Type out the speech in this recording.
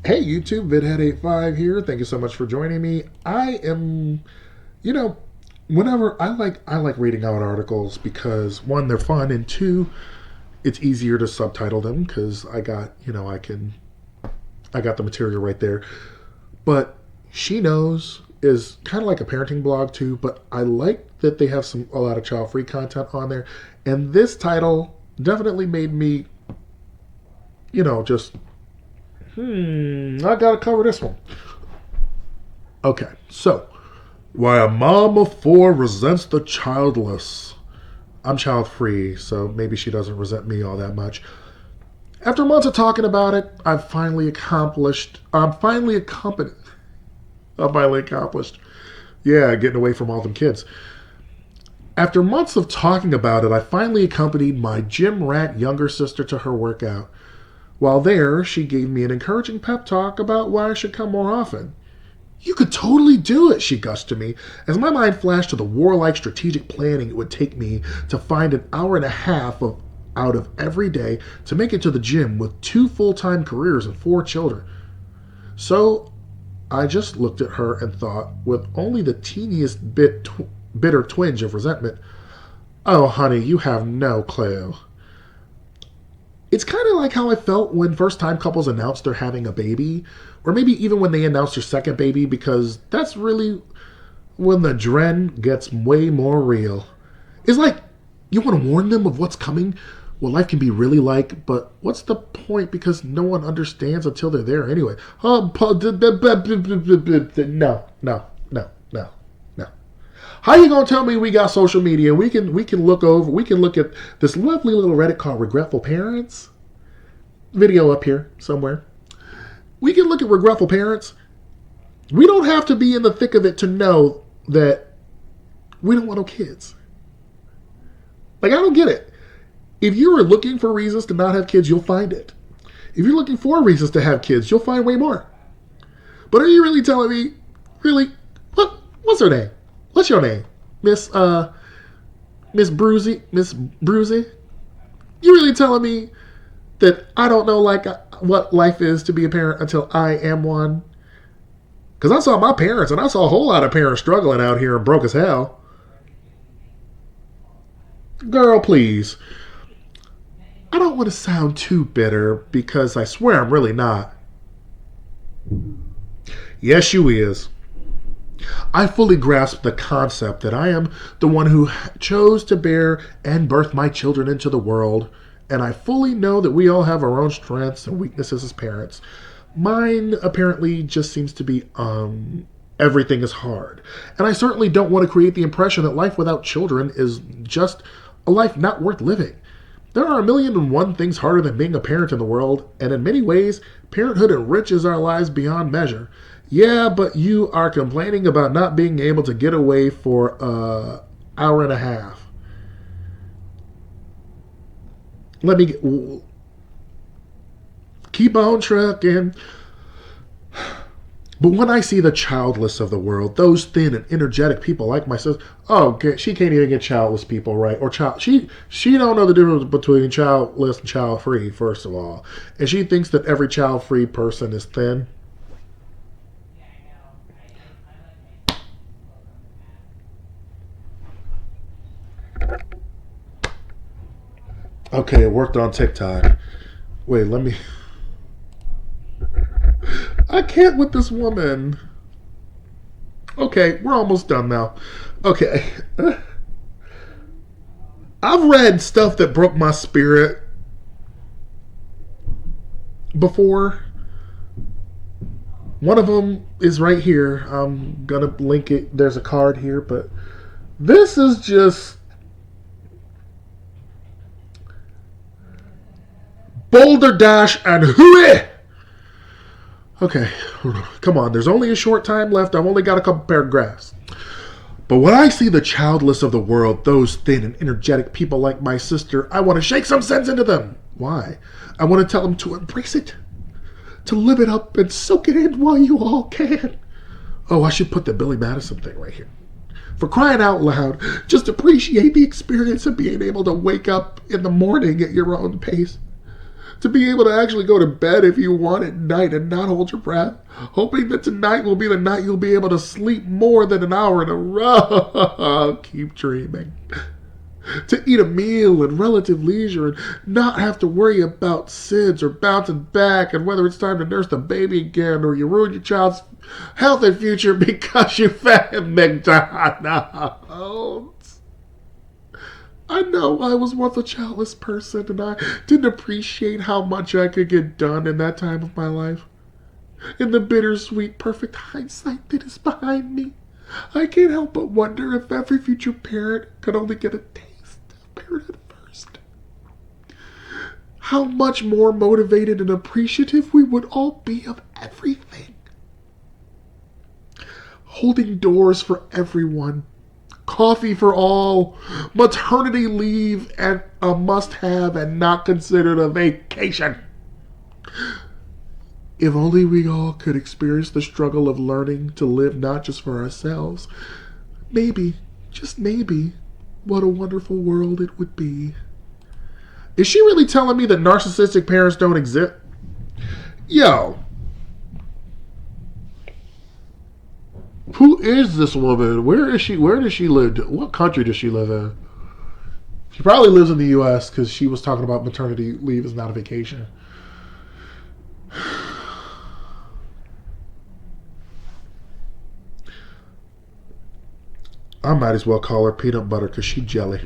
Hey YouTube, VidHead85 here. Thank you so much for joining me. I am, you know, whenever I like reading out articles because one, they're fun, and two, it's easier to subtitle them because I got the material right there. But She Knows is kind of like a parenting blog too, but I like that they have a lot of child-free content on there. And this title definitely made me, just I gotta cover this one. Okay, so why a mom of four resents the childless. I'm child free, so maybe she doesn't resent me all that much. After months of talking about it, I'm finally accomplished. Yeah, getting away from all them kids. After months of talking about it, I finally accompanied my gym rat younger sister to her workout. While there, she gave me an encouraging pep talk about why I should come more often. You could totally do it, she gushed to me, as my mind flashed to the warlike strategic planning it would take me to find an hour and a half out of every day to make it to the gym with 2 full-time careers and 4 children. So I just looked at her and thought, with only the teeniest bitter twinge of resentment, "Oh, honey, you have no clue." It's kind of like how I felt when first-time couples announced they're having a baby, or maybe even when they announce their second baby, because that's really when the dread gets way more real. It's like you want to warn them of what's coming, what life can be really like, but what's the point because no one understands until they're there anyway. No, no, no, no, no. How you gonna tell me we got social media? We can look at this lovely little Reddit called Regretful Parents. Video up here somewhere. We can look at Regretful Parents. We don't have to be in the thick of it to know that we don't want no kids. Like, I don't get it. If you are looking for reasons to not have kids, you'll find it. If you're looking for reasons to have kids, you'll find way more. But are you really telling me, what's her name? What's your name? Miss Bruzy? Miss Bruzy? You really telling me that I don't know what life is to be a parent until I am one? Because I saw my parents, and I saw a whole lot of parents struggling out here and broke as hell. Girl, please. I don't want to sound too bitter, because I swear I'm really not. Yes, you is. I fully grasp the concept that I am the one who chose to bear and birth my children into the world, and I fully know that we all have our own strengths and weaknesses as parents. Mine apparently just seems to be, everything is hard. And I certainly don't want to create the impression that life without children is just a life not worth living. There are 1,000,001 things harder than being a parent in the world, and in many ways, parenthood enriches our lives beyond measure. Yeah, but you are complaining about not being able to get away for an hour and a half. Keep on trucking. But when I see the childless of the world, those thin and energetic people like my sister, she can't even get childless people right. Or she don't know the difference between childless and child-free, first of all. And she thinks that every child-free person is thin. Okay, it worked on TikTok. Wait, I can't with this woman. Okay, we're almost done now. Okay. I've read stuff that broke my spirit before. One of them is right here. I'm gonna link it. There's a card here, but this is just Boulder Dash and hooey! Okay, come on. There's only a short time left. I've only got a couple paragraphs. But when I see the childless of the world, those thin and energetic people like my sister, I want to shake some sense into them. Why? I want to tell them to embrace it, to live it up and soak it in while you all can. Oh, I should put the Billy Madison thing right here. For crying out loud, just appreciate the experience of being able to wake up in the morning at your own pace. To be able to actually go to bed if you want at night and not hold your breath, hoping that tonight will be the night you'll be able to sleep more than an hour in a row. Keep dreaming. To eat a meal in relative leisure and not have to worry about SIDS or bouncing back and whether it's time to nurse the baby again or you ruin your child's health and future because you fed him McDonald's. I know I was once a childless person and I didn't appreciate how much I could get done in that time of my life. In the bittersweet, perfect hindsight that is behind me, I can't help but wonder if every future parent could only get a taste of parenthood first. How much more motivated and appreciative we would all be of everything. Holding doors for everyone, coffee for all, maternity leave and a must-have and not considered a vacation. If only we all could experience the struggle of learning to live not just for ourselves, maybe, just maybe, what a wonderful world it would be. Is she really telling me that narcissistic parents don't exist? Yo. Who is this woman? Where is she? Where does she live? What country does she live in? She probably lives in the U.S. because she was talking about maternity leave is not a vacation. I might as well call her peanut butter because she's jelly.